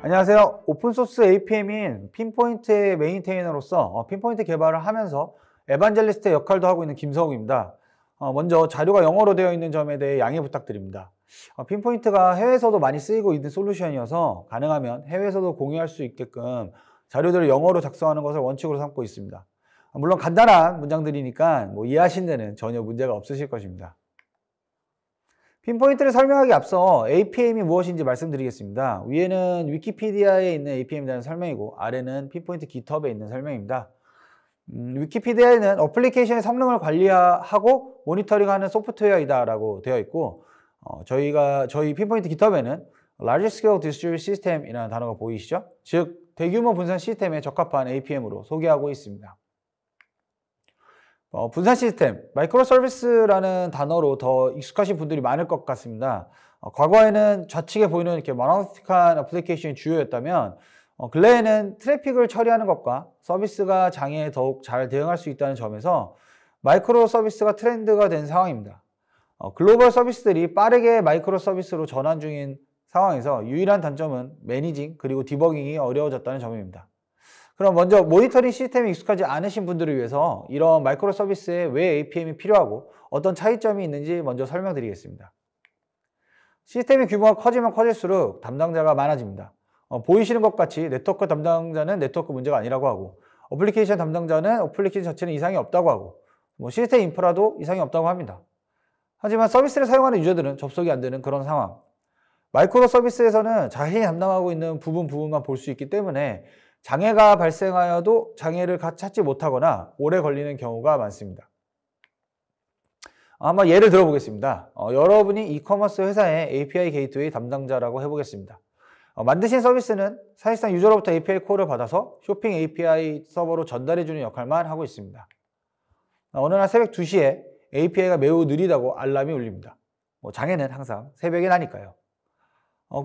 안녕하세요. 오픈소스 APM인 핀포인트의 메인테이너로서 핀포인트 개발을 하면서 에반젤리스트의 역할도 하고 있는 김성욱입니다. 먼저 자료가 영어로 되어 있는 점에 대해 양해 부탁드립니다. 핀포인트가 해외에서도 많이 쓰이고 있는 솔루션이어서 가능하면 해외에서도 공유할 수 있게끔 자료들을 영어로 작성하는 것을 원칙으로 삼고 있습니다. 물론 간단한 문장들이니까 이해하신 데는 전혀 문제가 없으실 것입니다. 핀포인트를 설명하기 앞서 APM이 무엇인지 말씀드리겠습니다. 위에는 위키피디아에 있는 APM에 대한 설명이고 아래는 핀포인트 깃허브에 있는 설명입니다. 위키피디아에는 어플리케이션의 성능을 관리하고 모니터링하는 소프트웨어이다 라고 되어 있고 저희 핀포인트 깃허브에는 Large Scale Distributed System이라는 단어가 보이시죠? 즉 대규모 분산 시스템에 적합한 APM으로 소개하고 있습니다. 분산 시스템, 마이크로 서비스라는 단어로 더 익숙하신 분들이 많을 것 같습니다. 과거에는 좌측에 보이는 이렇게 모노리틱한 어플리케이션이 주요였다면 근래에는 트래픽을 처리하는 것과 서비스가 장애에 더욱 잘 대응할 수 있다는 점에서 마이크로 서비스가 트렌드가 된 상황입니다. 글로벌 서비스들이 빠르게 마이크로 서비스로 전환 중인 상황에서 유일한 단점은 매니징 그리고 디버깅이 어려워졌다는 점입니다. 그럼 먼저 모니터링 시스템이 익숙하지 않으신 분들을 위해서 이런 마이크로 서비스에 왜 APM이 필요하고 어떤 차이점이 있는지 먼저 설명드리겠습니다. 시스템의 규모가 커지면 커질수록 담당자가 많아집니다. 보이시는 것 같이 네트워크 담당자는 네트워크 문제가 아니라고 하고 어플리케이션 담당자는 어플리케이션 자체는 이상이 없다고 하고 시스템 인프라도 이상이 없다고 합니다. 하지만 서비스를 사용하는 유저들은 접속이 안 되는 그런 상황. 마이크로 서비스에서는 자신이 담당하고 있는 부분만 볼 수 있기 때문에 장애가 발생하여도 장애를 찾지 못하거나 오래 걸리는 경우가 많습니다. 한번 예를 들어보겠습니다. 여러분이 이커머스 회사의 API 게이트웨이 담당자라고 해보겠습니다. 만드신 서비스는 사실상 유저로부터 API 콜을 받아서 쇼핑 API 서버로 전달해주는 역할만 하고 있습니다. 어느 날 새벽 2시에 API가 매우 느리다고 알람이 울립니다. 장애는 항상 새벽에 나니까요.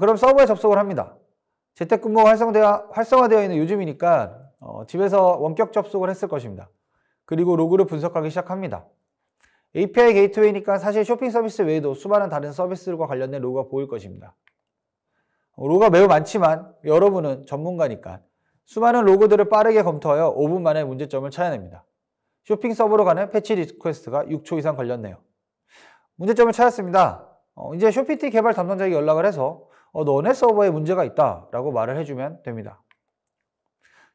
그럼 서버에 접속을 합니다. 재택근무가 활성화되어 있는 요즘이니까 집에서 원격 접속을 했을 것입니다. 그리고 로그를 분석하기 시작합니다. API 게이트웨이니까 사실 쇼핑 서비스 외에도 수많은 다른 서비스들과 관련된 로그가 보일 것입니다. 로그가 매우 많지만 여러분은 전문가니까 수많은 로그들을 빠르게 검토하여 5분 만에 문제점을 찾아냅니다. 쇼핑 서버로 가는 패치 리퀘스트가 6초 이상 걸렸네요. 문제점을 찾았습니다. 이제 쇼핑팀 개발 담당자에게 연락을 해서 너네 서버에 문제가 있다 라고 말을 해주면 됩니다.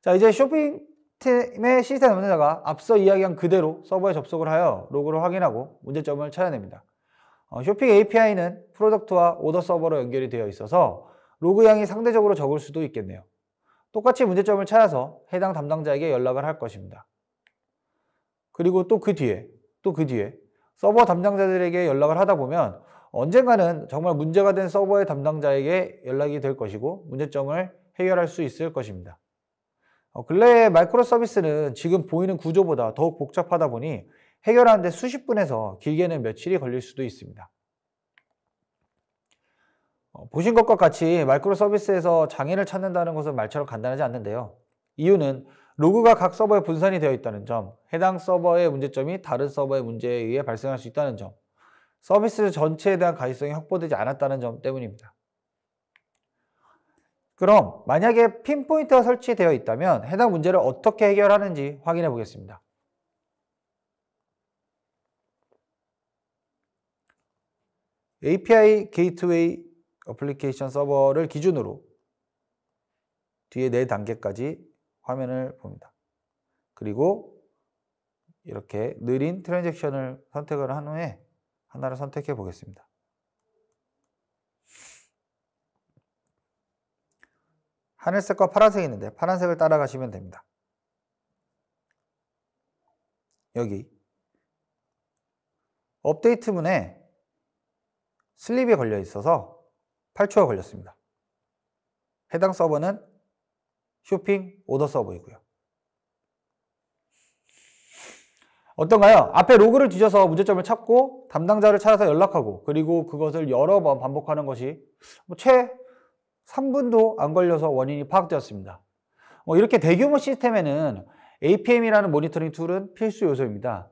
자, 이제 쇼핑팀의 시스템 담당자가 앞서 이야기한 그대로 서버에 접속을 하여 로그를 확인하고 문제점을 찾아냅니다. 쇼핑 API는 프로덕트와 오더 서버로 연결이 되어 있어서 로그 양이 상대적으로 적을 수도 있겠네요. 똑같이 문제점을 찾아서 해당 담당자에게 연락을 할 것입니다. 그리고 또 그 뒤에 서버 담당자들에게 연락을 하다 보면 언젠가는 정말 문제가 된 서버의 담당자에게 연락이 될 것이고 문제점을 해결할 수 있을 것입니다. 근래의 마이크로 서비스는 지금 보이는 구조보다 더욱 복잡하다 보니 해결하는데 수십 분에서 길게는 며칠이 걸릴 수도 있습니다. 보신 것과 같이 마이크로 서비스에서 장애를 찾는다는 것은 말처럼 간단하지 않는데요. 이유는 로그가 각 서버에 분산이 되어 있다는 점, 해당 서버의 문제점이 다른 서버의 문제에 의해 발생할 수 있다는 점, 서비스 전체에 대한 가시성이 확보되지 않았다는 점 때문입니다. 그럼 만약에 핀포인트가 설치되어 있다면 해당 문제를 어떻게 해결하는지 확인해 보겠습니다. API 게이트웨이 어플리케이션 서버를 기준으로 뒤에 4단계까지 화면을 봅니다. 그리고 이렇게 느린 트랜잭션을 선택을 한 후에 하나를 선택해 보겠습니다. 하늘색과 파란색이 있는데 파란색을 따라가시면 됩니다. 여기 업데이트 문에 슬립이 걸려 있어서 8초가 걸렸습니다. 해당 서버는 쇼핑 오더 서버이고요. 어떤가요? 앞에 로그를 뒤져서 문제점을 찾고 담당자를 찾아서 연락하고 그리고 그것을 여러 번 반복하는 것이 최 3분도 안 걸려서 원인이 파악되었습니다. 이렇게 대규모 시스템에는 APM이라는 모니터링 툴은 필수 요소입니다.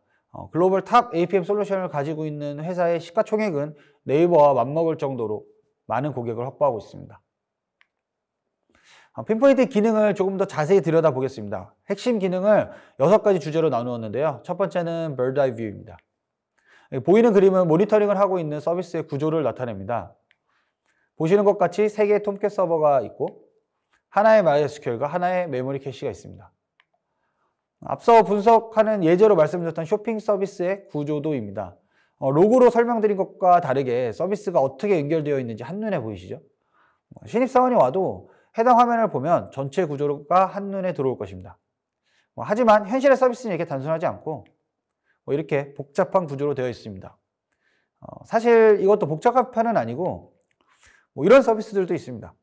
글로벌 탑 APM 솔루션을 가지고 있는 회사의 시가총액은 네이버와 맞먹을 정도로 많은 고객을 확보하고 있습니다. 핀포인트 기능을 조금 더 자세히 들여다보겠습니다. 핵심 기능을 6가지 주제로 나누었는데요. 첫 번째는 Bird Eye View입니다. 보이는 그림은 모니터링을 하고 있는 서비스의 구조를 나타냅니다. 보시는 것 같이 3개의 톰캣 서버가 있고 하나의 MySQL과 하나의 메모리 캐시가 있습니다. 앞서 분석하는 예제로 말씀드렸던 쇼핑 서비스의 구조도입니다. 로고로 설명드린 것과 다르게 서비스가 어떻게 연결되어 있는지 한눈에 보이시죠? 신입사원이 와도 해당 화면을 보면 전체 구조가 한눈에 들어올 것입니다. 하지만 현실의 서비스는 이렇게 단순하지 않고 이렇게 복잡한 구조로 되어 있습니다. 사실 이것도 복잡한 편은 아니고 이런 서비스들도 있습니다.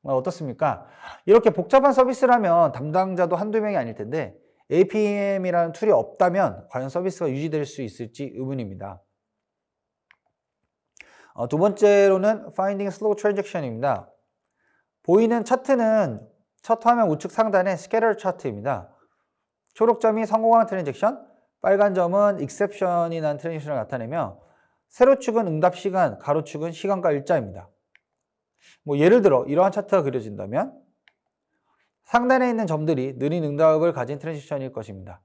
어떻습니까? 이렇게 복잡한 서비스라면 담당자도 한두 명이 아닐 텐데 APM이라는 툴이 없다면 과연 서비스가 유지될 수 있을지 의문입니다. 두 번째로는 Finding Slow Transaction입니다. 보이는 차트는 첫 화면 우측 상단의 스캐터 차트입니다. 초록점이 성공한 트랜잭션, 빨간 점은 익셉션이 난 트랜잭션을 나타내며 세로축은 응답 시간, 가로축은 시간과 일자입니다. 예를 들어 이러한 차트가 그려진다면 상단에 있는 점들이 느린 응답을 가진 트랜잭션일 것입니다.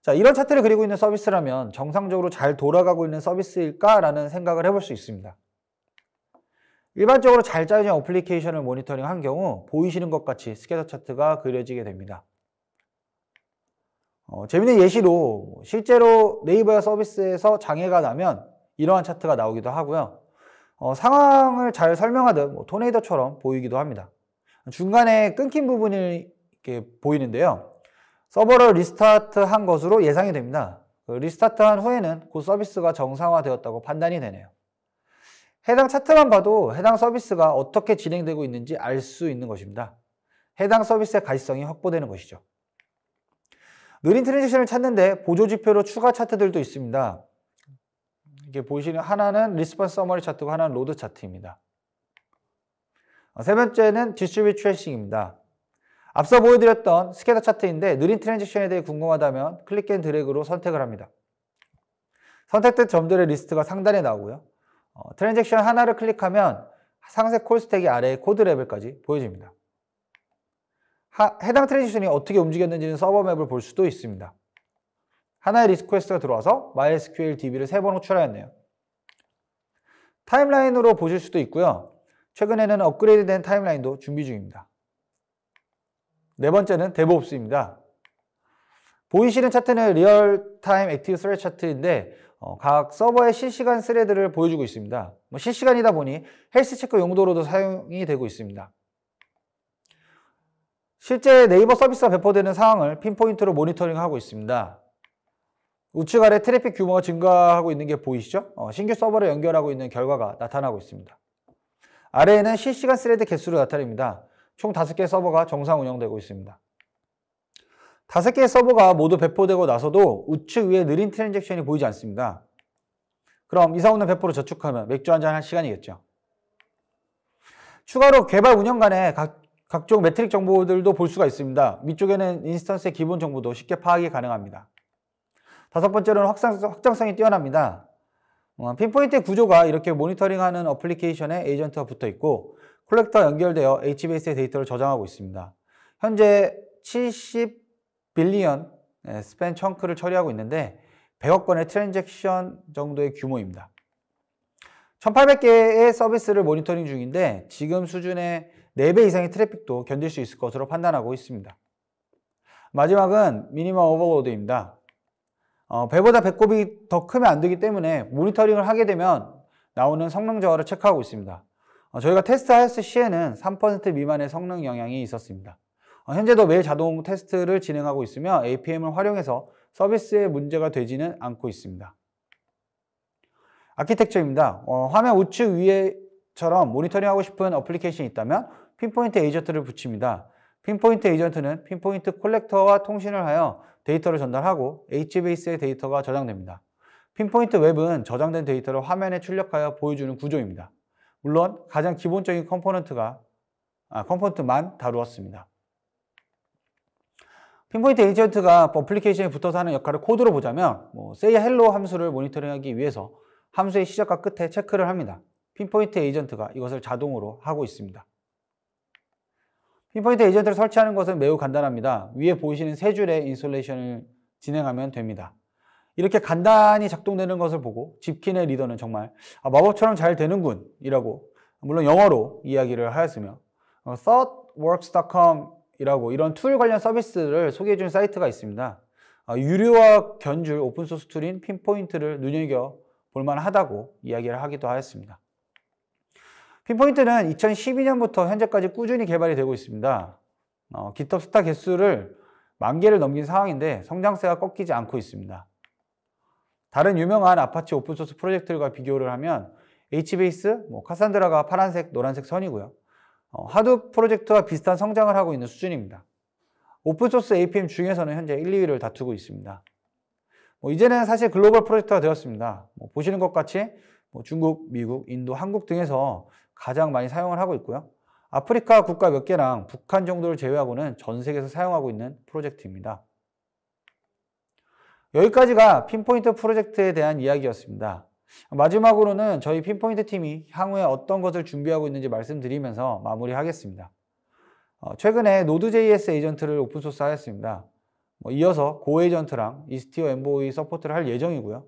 자, 이런 차트를 그리고 있는 서비스라면 정상적으로 잘 돌아가고 있는 서비스일까라는 생각을 해볼 수 있습니다. 일반적으로 잘 짜여진 어플리케이션을 모니터링한 경우 보이시는 것 같이 스캐터 차트가 그려지게 됩니다. 재미있는 예시로 실제로 네이버 서비스에서 장애가 나면 이러한 차트가 나오기도 하고요. 상황을 잘 설명하듯 토네이도처럼 보이기도 합니다. 중간에 끊긴 부분이 이렇게 보이는데요. 서버를 리스타트한 것으로 예상이 됩니다. 리스타트한 후에는 그 서비스가 정상화되었다고 판단이 되네요. 해당 차트만 봐도 해당 서비스가 어떻게 진행되고 있는지 알 수 있는 것입니다. 해당 서비스의 가시성이 확보되는 것이죠. 느린 트랜잭션을 찾는데 보조지표로 추가 차트들도 있습니다. 이게 보시는 하나는 리스폰스 서머리 차트고 하나는 로드 차트입니다. 세 번째는 디스트리뷰트 트래싱입니다. 앞서 보여드렸던 스캐터 차트인데 느린 트랜잭션에 대해 궁금하다면 클릭 앤 드래그로 선택을 합니다. 선택된 점들의 리스트가 상단에 나오고요. 트랜잭션 하나를 클릭하면 상세 콜 스택이 아래에 코드 레벨까지 보여집니다. 해당 트랜잭션이 어떻게 움직였는지는 서버 맵을 볼 수도 있습니다. 하나의 리퀘스트가 들어와서 MySQL DB를 3번 호출하였네요. 타임라인으로 보실 수도 있고요. 최근에는 업그레이드된 타임라인도 준비 중입니다. 네 번째는 DevOps입니다. 보이시는 차트는 리얼타임 액티브 스레드 차트인데 각 서버의 실시간 스레드를 보여주고 있습니다. 실시간이다 보니 헬스 체크 용도로도 사용이 되고 있습니다. 실제 네이버 서비스가 배포되는 상황을 핀포인트로 모니터링하고 있습니다. 우측 아래 트래픽 규모가 증가하고 있는 게 보이시죠? 신규 서버를 연결하고 있는 결과가 나타나고 있습니다. 아래에는 실시간 스레드 개수를 나타냅니다. 총 5개의 서버가 정상 운영되고 있습니다. 5개의 서버가 모두 배포되고 나서도 우측 위에 느린 트랜잭션이 보이지 않습니다. 그럼 이상 없는 배포를 저축하면 맥주 한잔 할 시간이겠죠. 추가로 개발 운영 간에 각종 매트릭 정보들도 볼 수가 있습니다. 밑쪽에는 인스턴스의 기본 정보도 쉽게 파악이 가능합니다. 다섯 번째로는 확장성이 뛰어납니다. 핀포인트의 구조가 이렇게 모니터링하는 어플리케이션에 에이전트가 붙어 있고 콜렉터와 연결되어 HBase의 데이터를 저장하고 있습니다. 현재 70 빌리언 스팬 청크를 처리하고 있는데 100억 건의 트랜잭션 정도의 규모입니다. 1800개의 서비스를 모니터링 중인데 지금 수준의 4배 이상의 트래픽도 견딜 수 있을 것으로 판단하고 있습니다. 마지막은 미니멈 오버로드입니다. 배보다 배꼽이 더 크면 안 되기 때문에 모니터링을 하게 되면 나오는 성능 저하를 체크하고 있습니다. 저희가 테스트하였을 시에는 3% 미만의 성능 영향이 있었습니다. 현재도 매일 자동 테스트를 진행하고 있으며 APM을 활용해서 서비스에 문제가 되지는 않고 있습니다. 아키텍처입니다. 화면 우측 위에처럼 모니터링하고 싶은 어플리케이션이 있다면 핀포인트 에이전트를 붙입니다. 핀포인트 에이전트는 핀포인트 콜렉터와 통신을 하여 데이터를 전달하고 HBase의 데이터가 저장됩니다. 핀포인트 웹은 저장된 데이터를 화면에 출력하여 보여주는 구조입니다. 물론 가장 기본적인 컴포넌트만 다루었습니다. 핀포인트 에이전트가 어플리케이션에 붙어서 하는 역할을 코드로 보자면 say hello 함수를 모니터링하기 위해서 함수의 시작과 끝에 체크를 합니다. 핀포인트 에이전트가 이것을 자동으로 하고 있습니다. 핀포인트 에이전트를 설치하는 것은 매우 간단합니다. 위에 보이시는 세 줄의 인스톨레이션을 진행하면 됩니다. 이렇게 간단히 작동되는 것을 보고 집킨의 리더는 정말 마법처럼 잘 되는군 이라고 물론 영어로 이야기를 하였으며 thoughtworks.com 이라고 이런 툴 관련 서비스를 소개해주는 사이트가 있습니다. 유료와 견줄 오픈소스 툴인 핀포인트를 눈여겨볼 만하다고 이야기를 하기도 하였습니다. 핀포인트는 2012년부터 현재까지 꾸준히 개발이 되고 있습니다. GitHub 스타 개수를 10,000개를 넘긴 상황인데 성장세가 꺾이지 않고 있습니다. 다른 유명한 아파치 오픈소스 프로젝트들과 비교를 하면 HBase, 카산드라가 파란색, 노란색 선이고요. 하둡 프로젝트와 비슷한 성장을 하고 있는 수준입니다. 오픈소스 APM 중에서는 현재 1, 2위를 다투고 있습니다. 이제는 사실 글로벌 프로젝트가 되었습니다. 보시는 것 같이 중국, 미국, 인도, 한국 등에서 가장 많이 사용을 하고 있고요. 아프리카 국가 몇 개랑 북한 정도를 제외하고는 전 세계에서 사용하고 있는 프로젝트입니다. 여기까지가 핀포인트 프로젝트에 대한 이야기였습니다. 마지막으로는 저희 핀포인트 팀이 향후에 어떤 것을 준비하고 있는지 말씀드리면서 마무리하겠습니다. 최근에 Node.js 에이전트를 오픈소스 하였습니다. 이어서 고 에이전트랑 이스티어 엠보이 서포트를 할 예정이고요.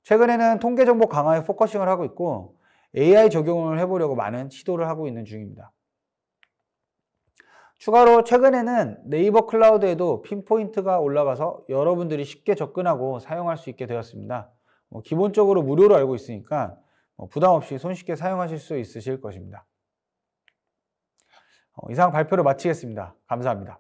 최근에는 통계 정보 강화에 포커싱을 하고 있고 AI 적용을 해보려고 많은 시도를 하고 있는 중입니다. 추가로 최근에는 네이버 클라우드에도 핀포인트가 올라가서 여러분들이 쉽게 접근하고 사용할 수 있게 되었습니다. 기본적으로 무료로 알고 있으니까 부담 없이 손쉽게 사용하실 수 있으실 것입니다. 이상 발표를 마치겠습니다. 감사합니다.